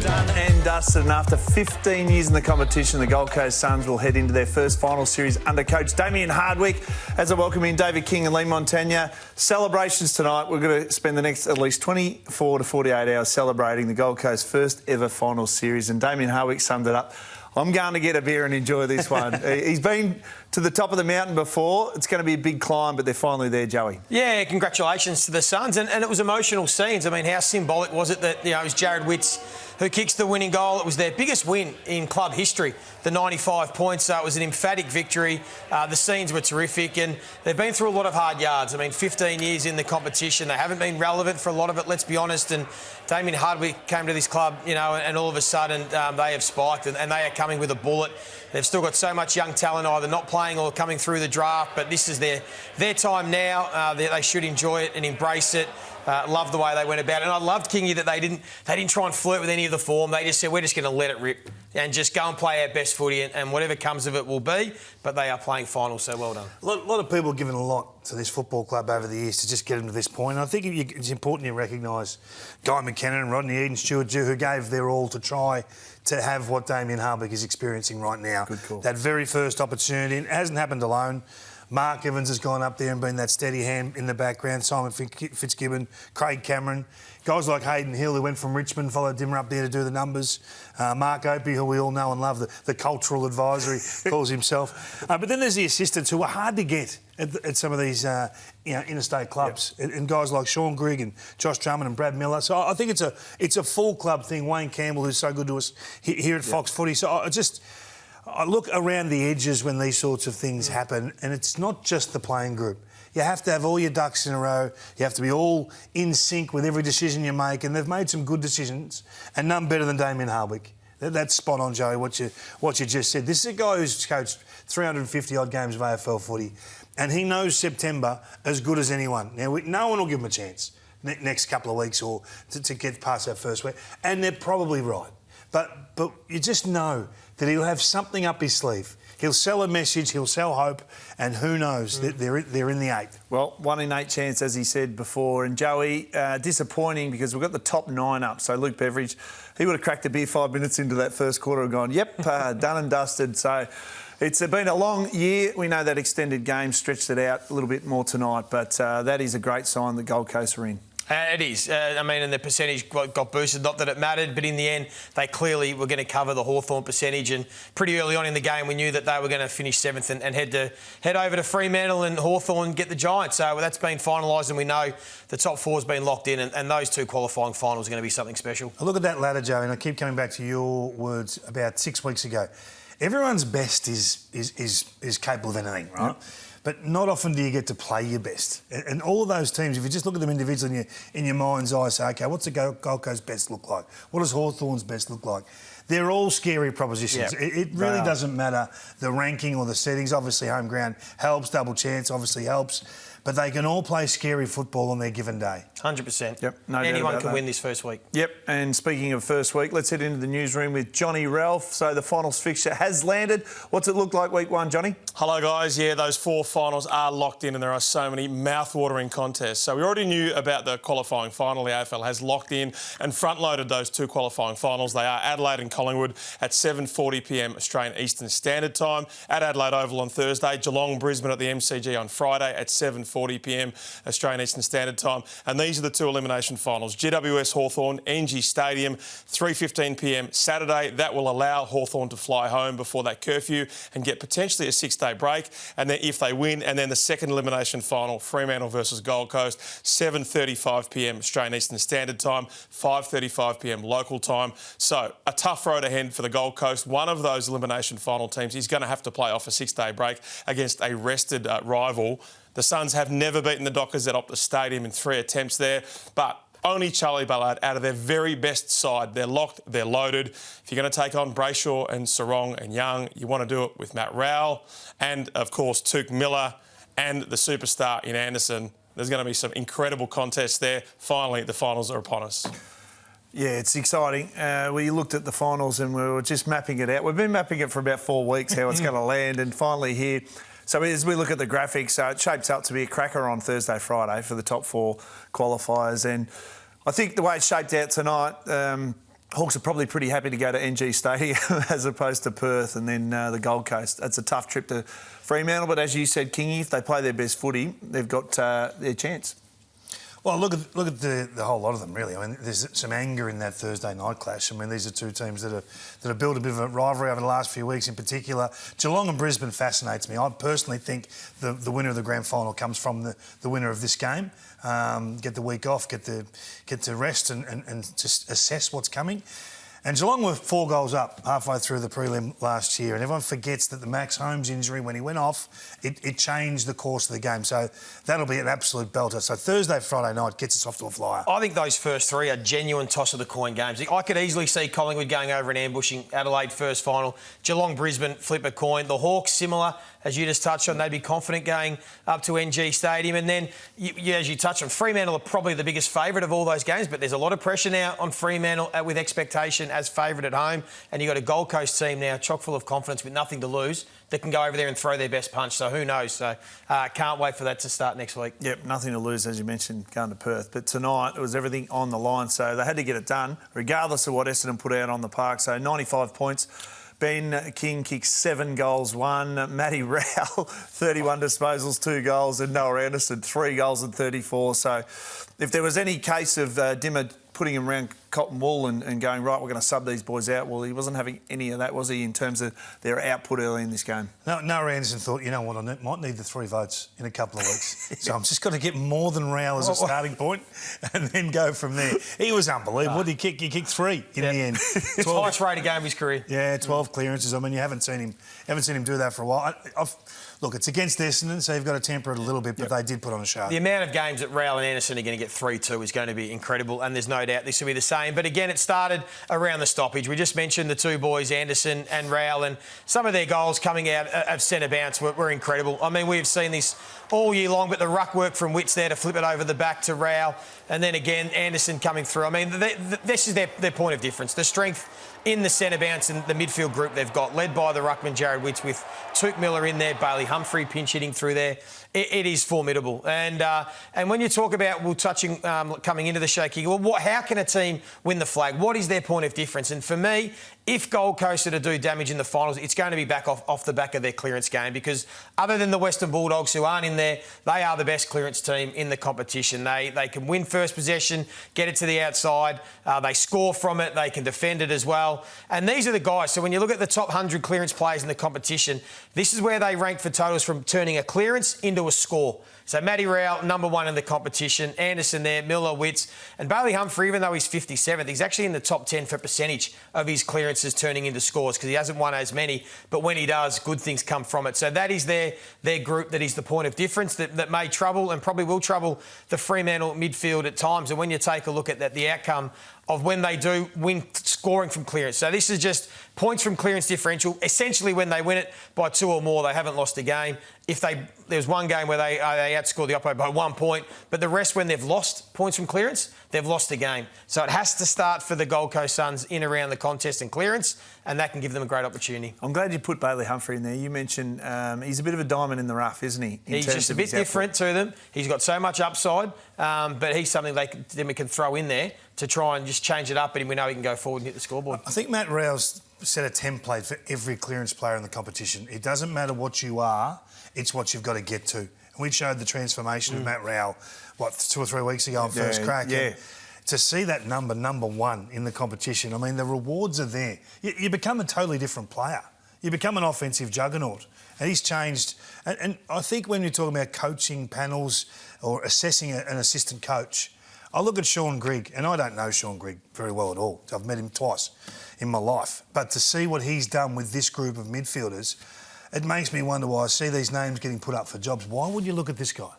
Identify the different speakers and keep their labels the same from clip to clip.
Speaker 1: Done and dusted, and after 15 years in the competition, the Gold Coast Suns will head into their first final series under coach Damien Hardwick. As I welcome in David King and Leigh Montagna. Celebrations tonight. We're going to spend the next at least 24 to 48 hours celebrating the Gold Coast first ever final series, and Damien Hardwick summed it up. I'm going to get a beer and enjoy this one. He's been to the top of the mountain before. It's going to be a big climb, but they're finally there, Joey.
Speaker 2: Yeah, congratulations to the Suns. And it was emotional scenes. I mean, how symbolic was it that, it was Jared Witts who kicks the winning goal. It was their biggest win in club history, the 95 points. So it was an emphatic victory. The scenes were terrific, and they've been through a lot of hard yards. I mean, 15 years in the competition. They haven't been relevant for a lot of it, let's be honest. And Damien Hardwick came to this club, and all of a sudden they have spiked, and they are coming with a bullet. They've still got so much young talent, either not playing or coming through the draft, but this is their time now. They should enjoy it and embrace it. Love the way they went about it. And I loved, Kingy, that they didn't try and flirt with any of the form. They just said, we're just going to let it rip and just go and play our best footy, and whatever comes of it will be. But they are playing finals, so well done.
Speaker 3: A lot of people have given a lot to this football club over the years to just get them to this point. And I think it's important you recognise Guy McKenna and Rodney Eden-Stewart, who gave their all to try to have what Damien Hardwick is experiencing right now.
Speaker 1: Good call.
Speaker 3: That very first opportunity. And it hasn't happened alone. Mark Evans has gone up there and been that steady hand in the background. Simon Fitzgibbon, Craig Cameron. Guys like Hayden Hill, who went from Richmond, followed Dimmer up there to do the numbers. Mark Opie, who we all know and love, the cultural advisory calls himself. But then there's the assistants who are hard to get at some of these interstate clubs. Yep. And guys like Sean Grigg and Josh Drummond and Brad Miller. So I think it's a full club thing. Wayne Campbell, who's so good to us here at Fox Footy. So I look around the edges when these sorts of things happen, and it's not just the playing group. You have to have all your ducks in a row. You have to be all in sync with every decision you make, and they've made some good decisions, and none better than Damien Hardwick. That's spot on, Joey, what you just said. This is a guy who's coached 350-odd games of AFL footy, and he knows September as good as anyone. Now, no one will give him a chance next couple of weeks or to get past that first week, and they're probably right. But you just know that he'll have something up his sleeve. He'll sell a message, he'll sell hope, and who knows, they're in the 8.
Speaker 1: Well, 1 in 8 chance, as he said before. And Joey, disappointing because we've got the top 9 up. So Luke Beveridge, he would have cracked a beer 5 minutes into that first quarter and gone, yep, done and dusted. So it's been a long year. We know that extended game stretched it out a little bit more tonight, but that is a great sign that Gold Coast are in.
Speaker 2: It is. And the percentage got boosted. Not that it mattered, but in the end, they clearly were going to cover the Hawthorn percentage. And pretty early on in the game, we knew that they were going to finish 7th and head over to Fremantle and Hawthorn and get the Giants. So that's been finalised, and we know the top 4 has been locked in, and those 2 qualifying finals are going to be something special.
Speaker 3: Look at that ladder, Joe, and I keep coming back to your words about 6 weeks ago. Everyone's best is capable of anything, right? Yep. But not often do you get to play your best. And all of those teams, if you just look at them individually in your mind's eye, say, OK, what's the Gold Coast best look like? What does Hawthorn's best look like? They're all scary propositions. Yep. It really doesn't matter the ranking or the settings. Obviously, home ground helps, double chance obviously helps. But they can all play scary football on their given day.
Speaker 2: 100%.
Speaker 1: Yep. No
Speaker 2: Anyone can win this first week.
Speaker 1: Yep. And speaking of first week, let's head into the newsroom with Johnny Ralph. So the finals fixture has landed. What's it look like week 1, Johnny?
Speaker 4: Hello, guys. Yeah, those 4 finals are locked in, and there are so many mouth-watering contests. So we already knew about the qualifying final. The AFL has locked in and front-loaded those 2 qualifying finals. They are Adelaide and Collingwood at 7:40pm Australian Eastern Standard Time. At Adelaide Oval on Thursday, Geelong, Brisbane at the MCG on Friday at 7:40pm Australian Eastern Standard Time. And these are the 2 elimination finals. GWS Hawthorn, NG Stadium, 3:15pm Saturday. That will allow Hawthorn to fly home before that curfew and get potentially a 6-day break. And then if they win, and then the second elimination final, Fremantle versus Gold Coast, 7:35pm Australian Eastern Standard Time, 5:35pm local time. So a tough road ahead for the Gold Coast. One of those elimination final teams is going to have to play off a 6-day break against a rested rival. The Suns have never beaten the Dockers at Optus Stadium in 3 attempts there, but only Charlie Ballard out of their very best side. They're locked, they're loaded. If you're going to take on Brayshaw and Sarong and Young, you want to do it with Matt Rowell and, of course, Tuke Miller and the superstar in Anderson. There's going to be some incredible contests there. Finally, the finals are upon us.
Speaker 1: Yeah, it's exciting. We looked at the finals and we were just mapping it out. We've been mapping it for about 4 weeks, how it's going to land, and finally here. So as we look at the graphics, it shapes up to be a cracker on Thursday, Friday for the top 4 qualifiers. And I think the way it's shaped out tonight, Hawks are probably pretty happy to go to NG Stadium as opposed to Perth and then the Gold Coast. That's a tough trip to Fremantle, but as you said, Kingy, if they play their best footy, they've got their chance.
Speaker 3: Well, look at the whole lot of them, really. I mean, there's some anger in that Thursday night clash. I mean, these are two teams that have built a bit of a rivalry over the last few weeks in particular. Geelong and Brisbane fascinates me. I personally think the winner of the grand final comes from the winner of this game. Get the week off, get to rest and just assess what's coming. And Geelong were 4 goals up halfway through the prelim last year, and everyone forgets that the Max Holmes injury, when he went off, it changed the course of the game. So that'll be an absolute belter. So Thursday, Friday night gets us off to a flyer.
Speaker 2: I think those first 3 are genuine toss-of-the-coin games. I could easily see Collingwood going over and ambushing Adelaide first final. Geelong, Brisbane, flip a coin. The Hawks, similar, as you just touched on, they'd be confident going up to NG Stadium. And then, as you touched on, Fremantle are probably the biggest favourite of all those games, but there's a lot of pressure now on Fremantle with expectation as favourite at home. And you've got a Gold Coast team now chock full of confidence with nothing to lose that can go over there and throw their best punch. So who knows? So can't wait for that to start next week.
Speaker 1: Yep, nothing to lose, as you mentioned, going to Perth. But tonight, it was everything on the line. So they had to get it done, regardless of what Essendon put out on the park. So 95 points. Ben King kicked 7 goals, 1. Matty Rowell, 31 disposals, 2 goals. And Noah Anderson, 3 goals and 34. So if there was any case of Dimmer putting him around cotton wool and going, right, we're going to sub these boys out, well, he wasn't having any of that, was he, in terms of their output early in this game?
Speaker 3: No, Noah Anderson thought, you know what, I might need the 3 votes in a couple of weeks. So I'm just going to get more than Rowell as a starting point and then go from there. He was unbelievable. What did he kick? He kicked 3 in the end.
Speaker 2: Highest rated game of his career.
Speaker 3: Yeah, 12 clearances. I mean, you haven't seen him do that for a while. Look, it's against Essendon, so you've got to temper it a little bit, but they did put on a show.
Speaker 2: The amount of games that Rowell and Anderson are going to get 3-2 is going to be incredible, and there's no doubt this will be the same. But again, it started around the stoppage. We just mentioned the 2 boys, Anderson and Rowell, and some of their goals coming out of centre bounce were incredible. I mean, we've seen this all year long, but the ruck work from Witts there to flip it over the back to Rowell, and then again, Anderson coming through. I mean, this is their point of difference. The strength in the centre bounce and the midfield group they've got, led by the ruckman Jared Witts with Touk Miller in there, Bailey Humphrey pinch hitting through there. It is formidable. And when you talk about, coming into the show, well, how can a team win the flag? What is their point of difference? And for me, if Gold Coast are to do damage in the finals, it's going to be back off the back of their clearance game, because other than the Western Bulldogs, who aren't in there, they are the best clearance team in the competition. They can win first possession, get it to the outside, they score from it, they can defend it as well. And these are the guys. So when you look at the top 100 clearance players in the competition, this is where they rank for totals from turning a clearance into a score. So Matty Rowell, number 1 in the competition. Anderson there, Miller, Witts. And Bailey Humphrey, even though he's 57th, he's actually in the top 10 for percentage of his clearances turning into scores, because he hasn't won as many. But when he does, good things come from it. So that is their group that is the point of difference that may trouble and probably will trouble the Fremantle midfield at times. And when you take a look at that, the outcome of when they do win scoring from clearance. So this is just points from clearance differential. Essentially, when they win it by 2 or more, they haven't lost a game. There's one game where they outscored the opponent by 1 point, but the rest, when they've lost points from clearance, they've lost the game. So it has to start for the Gold Coast Suns in around the contest and clearance, and that can give them a great opportunity.
Speaker 1: I'm glad you put Bailey Humphrey in there. You mentioned he's a bit of a diamond in the rough, isn't he?
Speaker 2: He's just a bit different to them. He's got so much upside, but he's something they can throw in there to try and just change it up, and we know he can go forward and hit the scoreboard.
Speaker 3: I think Matt Rowell's set a template for every clearance player in the competition. It doesn't matter what you are, it's what you've got to get to. And we showed the transformation of Matt Rowell, 2 or 3 weeks ago on first crack.
Speaker 1: Yeah.
Speaker 3: And to see that number 1 in the competition, I mean, the rewards are there. You become a totally different player. You become an offensive juggernaut. And he's changed. And I think when you're talking about coaching panels or assessing an assistant coach, I look at Sean Grigg, and I don't know Sean Grigg very well at all. I've met him twice in my life. But to see what he's done with this group of midfielders, it makes me wonder why I see these names getting put up for jobs. Why would you look at this guy?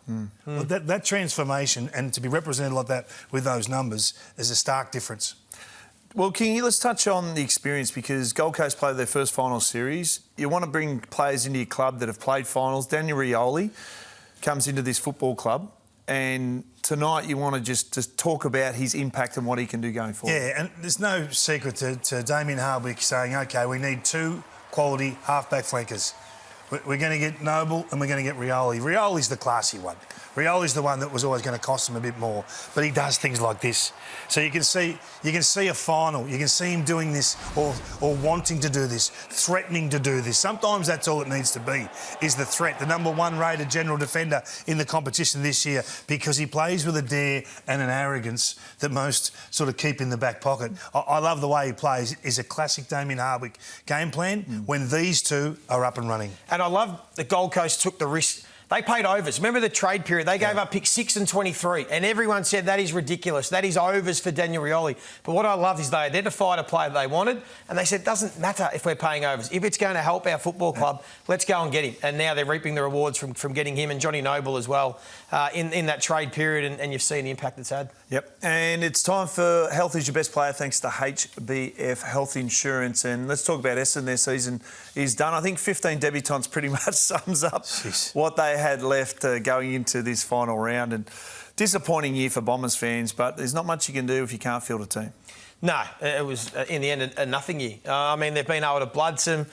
Speaker 3: Well, that transformation, and to be represented like that with those numbers, is a stark difference.
Speaker 1: Well, Kingy, let's touch on the experience, because Gold Coast played their first final series. You want to bring players into your club that have played finals. Daniel Rioli comes into this football club, and tonight you want to just talk about his impact and what he can do going forward.
Speaker 3: Yeah, and there's no secret to Damien Hardwick saying, OK, we need 2 quality half-back flankers. We're going to get Noble and we're going to get Rioli. Rioli's the classy one. Rioli's the one that was always going to cost him a bit more, but he does things like this. So you can see a final. You can see him doing this or wanting to do this, threatening to do this. Sometimes that's all it needs to be, is the threat. The number 1 rated general defender in the competition this year, because he plays with a dare and an arrogance that most sort of keep in the back pocket. I love the way he plays. Is a classic Damien Hardwick game plan when these two are up and running.
Speaker 2: And I love the Gold Coast took the risk. They paid overs. Remember the trade period? They gave up pick 6 and 23, and everyone said that is ridiculous. That is overs for Daniel Rioli. But what I love is they identified a player they wanted, and they said, it doesn't matter if we're paying overs. If it's going to help our football club, let's go and get him. And now they're reaping the rewards from getting him and Johnny Noble as well in that trade period, and you've seen the impact it's had.
Speaker 1: Yep. And it's time for Health is Your Best Player, thanks to HBF Health Insurance. And let's talk about Essendon. Their season is done. I think 15 debutants pretty much sums up what they had left going into this final round. And disappointing year for Bombers fans, but there's not much you can do if you can't field a team.
Speaker 2: No, it was, in the end, a nothing year. I mean, they've been able to blood some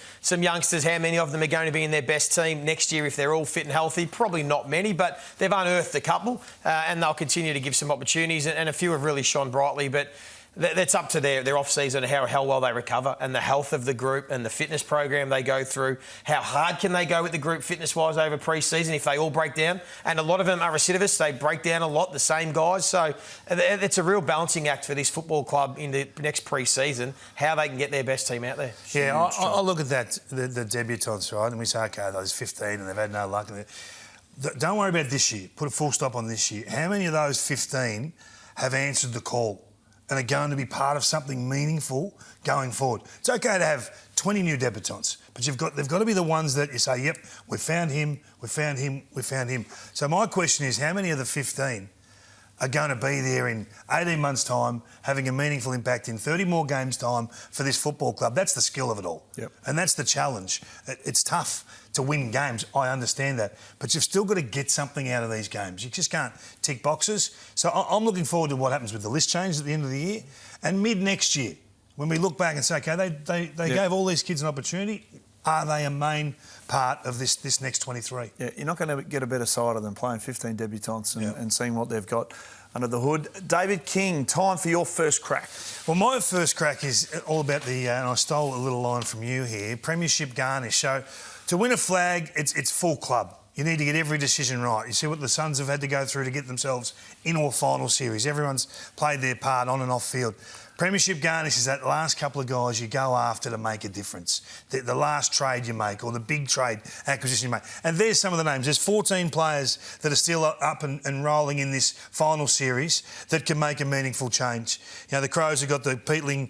Speaker 2: youngsters. How many of them are going to be in their best team next year if they're all fit and healthy? Probably not many, but they've unearthed a couple and they'll continue to give some opportunities, and a few have really shone brightly, but that's up to their off-season, how well they recover and the health of the group and the fitness program they go through. How hard can they go with the group fitness-wise over pre-season if they all break down? And a lot of them are recidivists. They break down a lot, the same guys. So it's a real balancing act for this football club in the next pre-season, how they can get their best team out there.
Speaker 3: Yeah, I look at that, the debutants, right, and we say, OK, those 15 and they've had no luck. Don't worry about this year. Put a full stop on this year. How many of those 15 have answered the call and are going to be part of something meaningful going forward? It's OK to have 20 new debutants, but they've got to be the ones that you say, yep, we found him, we found him, we found him. So my question is, how many of the 15 are going to be there in 18 months' time, having a meaningful impact in 30 more games' time for this football club? That's the skill of it all.
Speaker 1: Yep.
Speaker 3: And that's the challenge. It's tough to win games, I understand that, but you've still got to get something out of these games. You just can't tick boxes. So I'm looking forward to what happens with the list change at the end of the year, and mid-next year, when we look back and say, OK, they gave all these kids an opportunity. Are they a main part of this next 23?
Speaker 1: Yeah, you're not going to get a better side of them playing 15 debutants and seeing what they've got under the hood. David King, time for your first crack.
Speaker 3: Well, my first crack is all about and I stole a little line from you here, Premiership garnish. So to win a flag, it's full club. You need to get every decision right. You see what the Suns have had to go through to get themselves into a final series. Everyone's played their part on and off field. Premiership garnish is that last couple of guys you go after to make a difference. The last trade you make or the big trade acquisition you make. And there's some of the names. There's 14 players that are still up and rolling in this final series that can make a meaningful change. You know, the Crows have got the Peatling,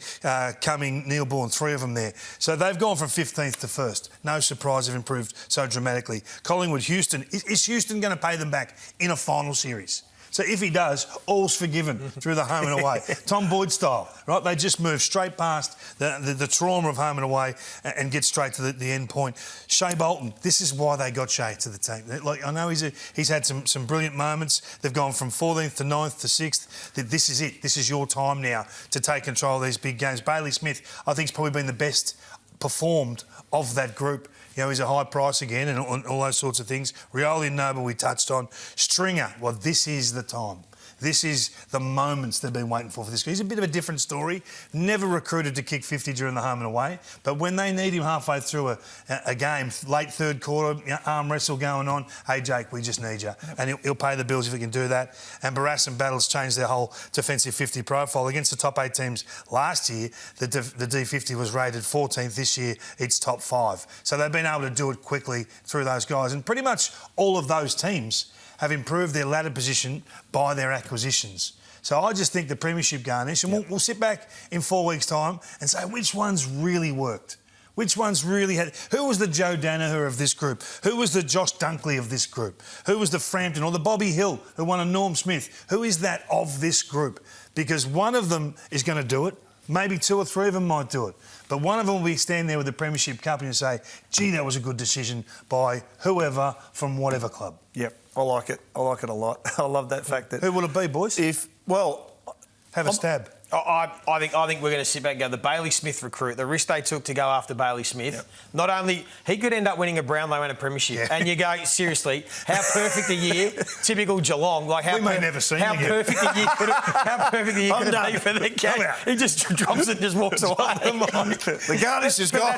Speaker 3: Cumming, Neil Bourne, 3 of them there. So they've gone from 15th to 1st. No surprise they've improved so dramatically. Collingwood, Houston. Is Houston going to pay them back in a final series? So if he does, all's forgiven through the home and away. Tom Boyd style, right? They just move straight past the trauma of home and away and get straight to the end point. Shea Bolton, this is why they got Shea to the team. Like, I know he's had some brilliant moments. They've gone from 14th to 9th to 6th. This is it. This is your time now to take control of these big games. Bailey Smith, I think, has probably been the best performed of that group. You know, he's a high price again and all those sorts of things. Rioli and Noble we touched on. Stringer, well, this is the time. This is the moments they've been waiting for this guy. He's a bit of a different story. Never recruited to kick 50 during the home and away. But when they need him halfway through a game, late third quarter, you know, arm wrestle going on, hey, Jake, we just need you. And he'll pay the bills if he can do that. And Barras and Battles changed their whole defensive 50 profile. Against the top 8 teams last year, the D50 was rated 14th. This year, it's top 5. So they've been able to do it quickly through those guys. And pretty much all of those teams have improved their ladder position by their acquisitions. So I just think the Premiership garnish, and we'll sit back in 4 weeks' time and say which ones really worked. Which ones really had... Who was the Joe Danaher of this group? Who was the Josh Dunkley of this group? Who was the Frampton or the Bobby Hill who won a Norm Smith? Who is that of this group? Because one of them is going to do it. Maybe 2 or 3 of them might do it. But one of them will be standing there with the Premiership Cup and say, gee, that was a good decision by whoever from whatever club.
Speaker 1: Yep, I like it. I like it a lot. I love that fact that...
Speaker 3: Who will it be, boys?
Speaker 1: Have
Speaker 3: a stab.
Speaker 2: I think we're going to sit back and go, the Bailey Smith recruit, the risk they took to go after Bailey Smith, not only, he could end up winning a Brownlow and a Premiership. And you go, seriously, how perfect a year, typical Geelong, like how,
Speaker 3: we may never see
Speaker 2: how
Speaker 3: him
Speaker 2: perfect a year could it be for the game? He just drops it and just walks away.
Speaker 1: The garnish is gone.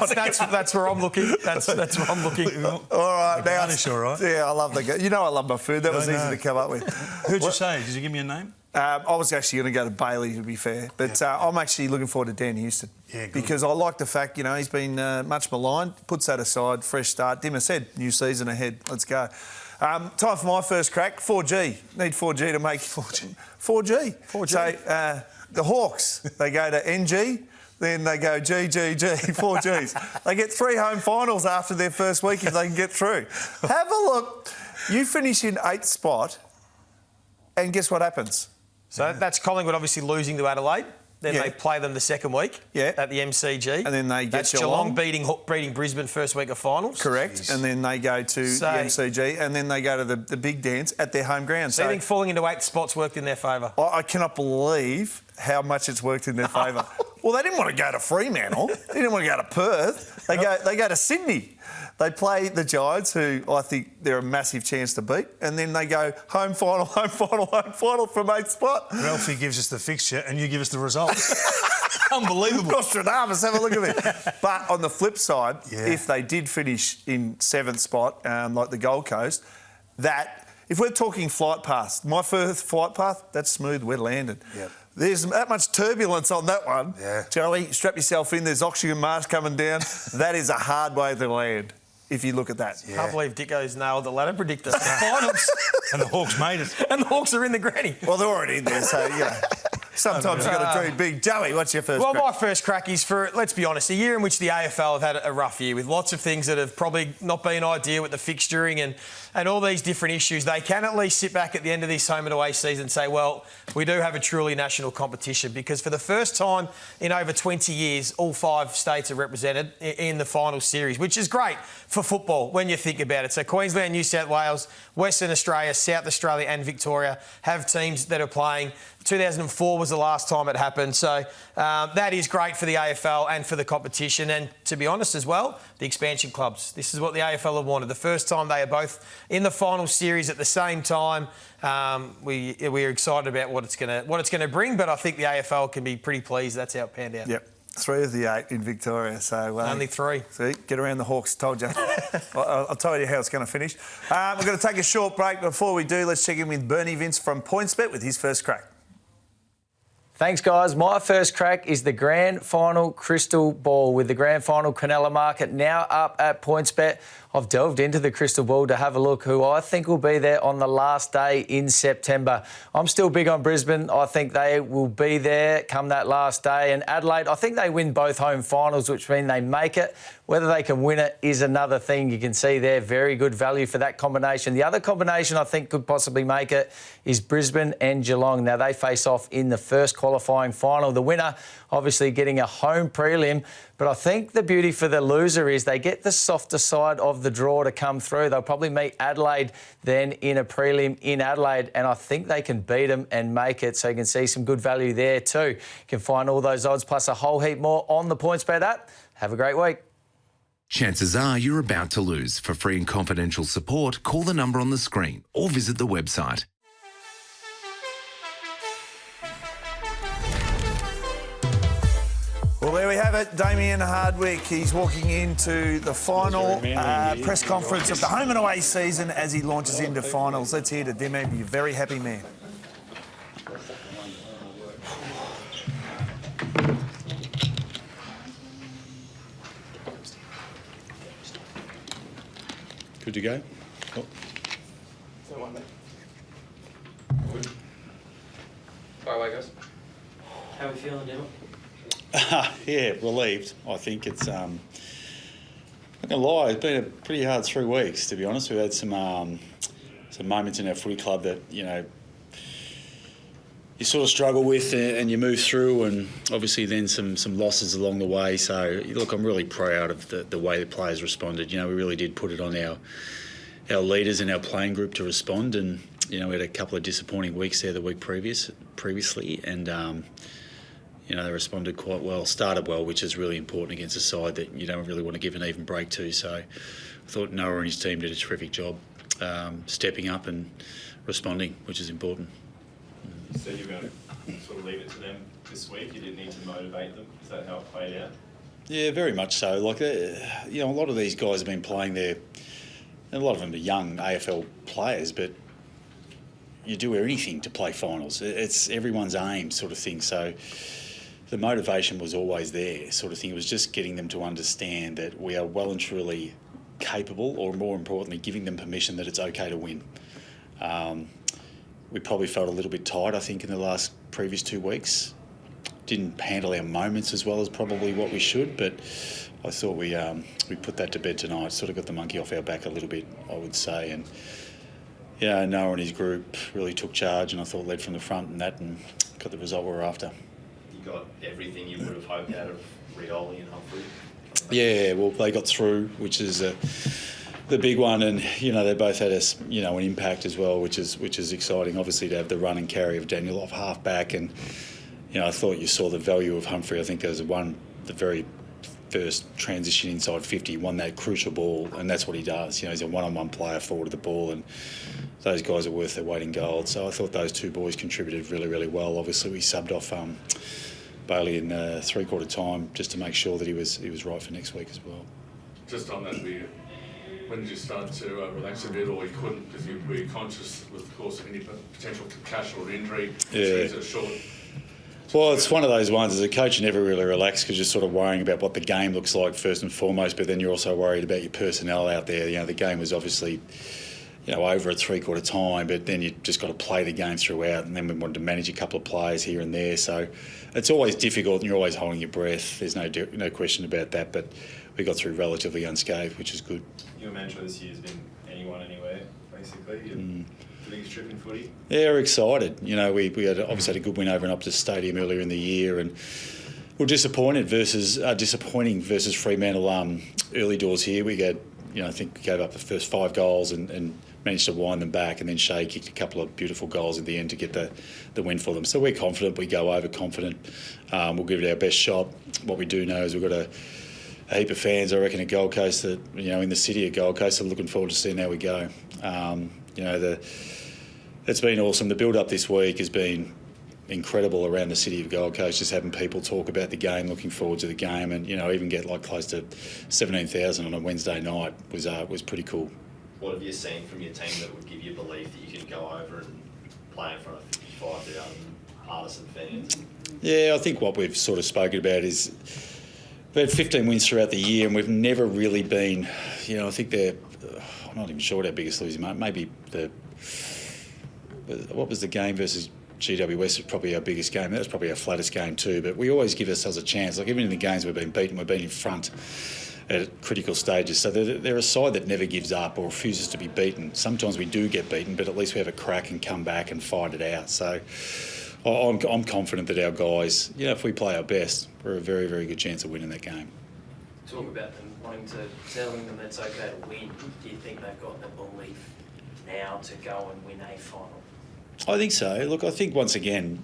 Speaker 2: That's where I'm looking. That's where I'm looking.
Speaker 1: All right, now.
Speaker 3: Garnish, all right.
Speaker 1: Yeah, I love the. You know I love my food. That was easy to come up with.
Speaker 3: Who'd you say? Did you give me a name?
Speaker 1: I was actually going to go to Bailey, to be fair. But I'm actually looking forward to Dan Houston.
Speaker 3: Yeah, good.
Speaker 1: Because I like the fact, he's been much maligned. Puts that aside, fresh start. Dimmer said, new season ahead. Let's go. Time for my first crack. 4G. Need 4G to make... 4G. So the Hawks, they go to NG, then they go GGG, 4 Gs. They get 3 home finals after their first week if they can get through. Have a look. You finish in 8th spot, and guess what happens?
Speaker 2: So that's Collingwood obviously losing to Adelaide. Then they play them the second week at the MCG.
Speaker 1: And then they get
Speaker 2: that's Geelong beating Brisbane first week of finals.
Speaker 1: Correct.
Speaker 2: Jeez.
Speaker 1: And then they go to the MCG, and then they go to the big dance at their home ground.
Speaker 2: So you think falling into 8th spot's worked in their favour?
Speaker 1: I cannot believe how much it's worked in their favour. Well, they didn't want to go to Fremantle. They didn't want to go to Perth. They go to Sydney. They play the Giants, who I think they're a massive chance to beat, and then they go home final from 8th spot.
Speaker 3: Ralphie gives us the fixture and you give us the results. Unbelievable.
Speaker 1: Nostradamus, have a look at it. But on the flip side, if they did finish in 7th spot, like the Gold Coast, if we're talking flight path, my first flight path, that's smooth, we're landed.
Speaker 3: Yep.
Speaker 1: There's that much turbulence on that one.
Speaker 3: Yeah.
Speaker 1: Charlie, strap yourself in. There's oxygen mask coming down. That is a hard way to land, if you look at that.
Speaker 2: I can't believe Dicko's nailed the ladder predictor. The finals.
Speaker 3: And the Hawks made it.
Speaker 2: And the Hawks are in the granny.
Speaker 1: Well, they're already in there, so, sometimes you've got to dream big. Joey, what's your first crack?
Speaker 2: My first crack is for, let's be honest, a year in which the AFL have had a rough year with lots of things that have probably not been ideal with the fixturing and all these different issues. They can at least sit back at the end of this home and away season and say, well, we do have a truly national competition, because for the first time in over 20 years, all 5 states are represented in the final series, which is great for football when you think about it. So Queensland, New South Wales, Western Australia, South Australia and Victoria have teams that are playing. 2004 was the last time it happened. So that is great for the AFL and for the competition. And to be honest as well, the expansion clubs. This is what the AFL have wanted. The first time they are both in the final series at the same time. We're excited about what it's going to bring, but I think the AFL can be pretty pleased. That's how it panned out.
Speaker 1: Yep. 3 of the 8 in Victoria, so...
Speaker 2: Only 3.
Speaker 1: See, get around the Hawks, told you. I'll tell you how it's going to finish. We're going to take a short break. Before we do, let's check in with Bernie Vince from PointsBet with his first crack.
Speaker 5: Thanks, guys. My first crack is the Grand Final Crystal Ball, with the Grand Final Quinella Market now up at PointsBet. I've delved into the crystal ball to have a look who I think will be there on the last day in September. I'm still big on Brisbane. I think they will be there come that last day. And Adelaide, I think they win both home finals, which means they make it. Whether they can win it is another thing. You can see there, very good value for that combination. The other combination I think could possibly make it is Brisbane and Geelong. Now, they face off in the first qualifying final. The winner obviously getting a home prelim. But I think the beauty for the loser is they get the softer side of the draw to come through. They'll probably meet Adelaide then in a prelim in Adelaide, and I think they can beat them and make it. So you can see some good value there too. You can find all those odds plus a whole heap more on the PointsBet app. Have a great week.
Speaker 6: Chances are you're about to lose. For free and confidential support, call the number on the screen or visit the website.
Speaker 1: Well, there we have it. Damien Hardwick. He's walking into the final press conference of the home and away season as he launches into finals. Let's hear to Dimmy. You're a very happy man.
Speaker 7: Good to go. Oh.
Speaker 8: Far away, guys. How are we feeling, Dimmer?
Speaker 7: Yeah, relieved. I think it's, not gonna lie, it's been a pretty hard 3 weeks, to be honest. We've had some moments in our footy club that, you sort of struggle with and you move through, and obviously then some losses along the way. So, look, I'm really proud of the way the players responded. We really did put it on our leaders and our playing group to respond, and, we had a couple of disappointing weeks there the week previously, and You know, they responded quite well, started well, which is really important against a side that you don't really want to give an even break to. So I thought Noah and his team did a terrific job stepping up and responding, which is important.
Speaker 9: So you're going to sort of leave it to them this week? You didn't need to motivate them? Is that how it played out?
Speaker 7: Yeah, very much so. Like, you know, a lot of these guys have been playing there, and a lot of them are young AFL players, but you do anything to play finals. It's everyone's aim sort of thing. So the motivation was always there sort of thing. It was just getting them to understand that we are well and truly capable, or more importantly, giving them permission that it's okay to win. We probably felt a little bit tired, I think, in the previous 2 weeks. Didn't handle our moments as well as probably what we should, but I thought we put that to bed tonight. Sort of got the monkey off our back a little bit, I would say. And yeah, Noah and his group really took charge, and I thought led from the front and got the result we were after.
Speaker 9: You got everything you would have hoped out of Rioli and Humphrey?
Speaker 7: Yeah, well, they got through, which is the big one, and you know they both had an impact as well, which is exciting. Obviously, to have the run and carry of Daniel off half back, and you know I thought you saw the value of Humphrey. I think there was the very first transition inside 50, won that crucial ball, and that's what he does. You know, he's a one-on-one player forward of the ball, and those guys are worth their weight in gold. So I thought those two boys contributed really, really well. Obviously, we subbed off Bailey in three-quarter time just to make sure that he was right for next week as well.
Speaker 10: Just on that, when did you start to relax a bit, or you couldn't because you were conscious, of course, of any potential concussion or injury?
Speaker 7: Yeah.
Speaker 10: Short.
Speaker 7: Well, it's one of those ones. As a coach, you never really relax because you're sort of worrying about what the game looks like first and foremost, but then you're also worried about your personnel out there. You know, the game was obviously, you know, over at three-quarter time, but then you just got to play the game throughout, and then we wanted to manage a couple of players here and there. So it's always difficult, and you're always holding your breath. There's no question about that, but we got through relatively unscathed, which is good.
Speaker 9: Your mantra this year has been anyone, anywhere, basically. The biggest trip in footy?
Speaker 7: Yeah, we're excited. You know, we had obviously had a good win over in Optus Stadium earlier in the year, and we're disappointing versus Fremantle early doors here. We had, you know, I think we gave up the first 5 goals and managed to wind them back, and then Shea kicked a couple of beautiful goals at the end to get the win for them. So we're confident. We go over confident. We'll give it our best shot. What we do know is we've got a heap of fans, I reckon, at Gold Coast that, you know, in the city of Gold Coast, are looking forward to seeing how we go. You know, it's been awesome. The build-up this week has been incredible around the city of Gold Coast, just having people talk about the game, looking forward to the game, and, you know, even get like close to 17,000 on a Wednesday night was pretty cool.
Speaker 9: What have you seen from your team that would give you belief that you can go over and play in front of 55,000 partisan fans?
Speaker 7: Yeah, I think what we've sort of spoken about is we've had 15 wins throughout the year, and we've never really been, you know, I think I'm not even sure what our biggest losing, maybe what was the game versus GWS was probably our biggest game. That was probably our flattest game too, but we always give ourselves a chance. Like, even in the games we've been beaten, we've been in front at critical stages. So they're a side that never gives up or refuses to be beaten. Sometimes we do get beaten, but at least we have a crack and come back and fight it out. So I'm confident that our guys, you know, if we play our best, we're a very, very good chance of winning that game.
Speaker 8: Talk about them telling them it's okay to win. Do you think they've got the belief now to go and win a final?
Speaker 7: I think so. Look, I think once again,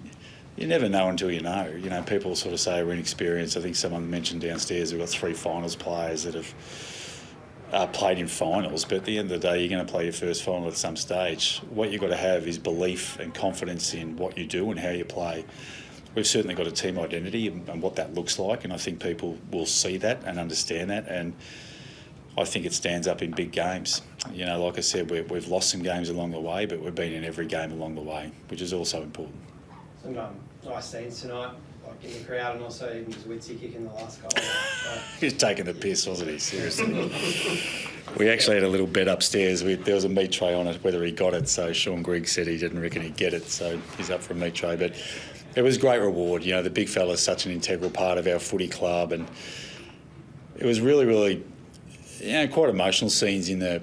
Speaker 7: you never know until you know. You know, people sort of say we're inexperienced. I think someone mentioned downstairs we've got 3 finals players that have played in finals, but at the end of the day, you're going to play your first final at some stage. What you've got to have is belief and confidence in what you do and how you play. We've certainly got a team identity and what that looks like, and I think people will see that and understand that, and I think it stands up in big games. You know, like I said, we've lost some games along the way, but we've been in every game along the way, which is also important.
Speaker 11: Some nice scenes tonight, like in the crowd, and also even Zwitsy kicking the last goal.
Speaker 7: He was taking the piss, wasn't he? Seriously. We actually had a little bet upstairs. There was a meat tray on it, whether he got it. So Sean Grigg said he didn't reckon he'd get it, so he's up for a meat tray. But it was a great reward. You know, the big fella's such an integral part of our footy club, and it was really, really, you know, quite emotional scenes in the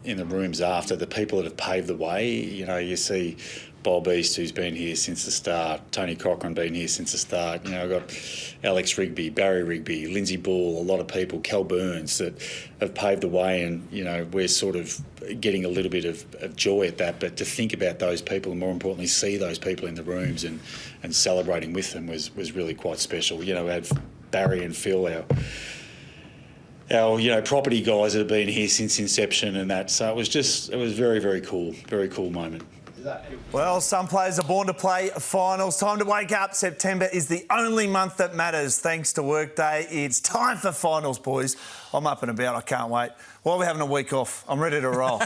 Speaker 7: rooms after. The people that have paved the way, you know, you see Bob East, who's been here since the start, Tony Cochran been here since the start. You know, I've got Alex Rigby, Barry Rigby, Lindsay Ball, a lot of people, Cal Burns, that have paved the way, and, you know, we're sort of getting a little bit of joy at that. But to think about those people, and more importantly, see those people in the rooms and celebrating with them was really quite special. You know, we had Barry and Phil, our property guys that have been here since inception and that. So it was very, very cool moment.
Speaker 1: Well, some players are born to play finals. Time to wake up. September is the only month that matters. Thanks to Workday, it's time for finals, boys. I'm up and about. I can't wait. Why are we having a week off? I'm ready to roll.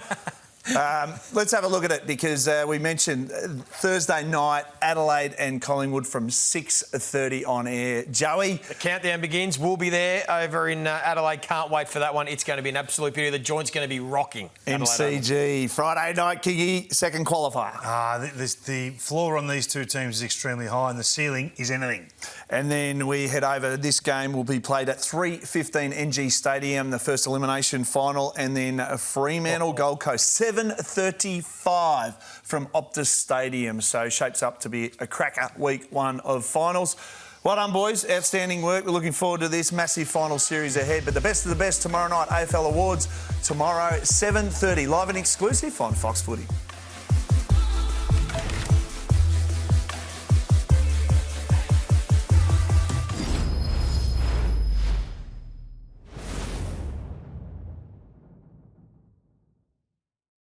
Speaker 1: Let's have a look at it, because we mentioned Thursday night, Adelaide and Collingwood from 6:30 on air. Joey?
Speaker 2: The countdown begins. We'll be there over in Adelaide. Can't wait for that one. It's going to be an absolute beauty. The joint's going to be rocking.
Speaker 1: MCG. Friday night, Kingy, second qualifier.
Speaker 3: The floor on these two teams is extremely high, and the ceiling is anything.
Speaker 1: And then we head over. This game will be played at 3:15 NG Stadium, the first elimination final, and then Fremantle Gold Coast 7:35 from Optus Stadium. So shapes up to be a cracker week one of finals. Well done, boys. Outstanding work. We're looking forward to this massive final series ahead. But the best of the best tomorrow night, AFL Awards tomorrow 7:30, live and exclusive on Fox Footy.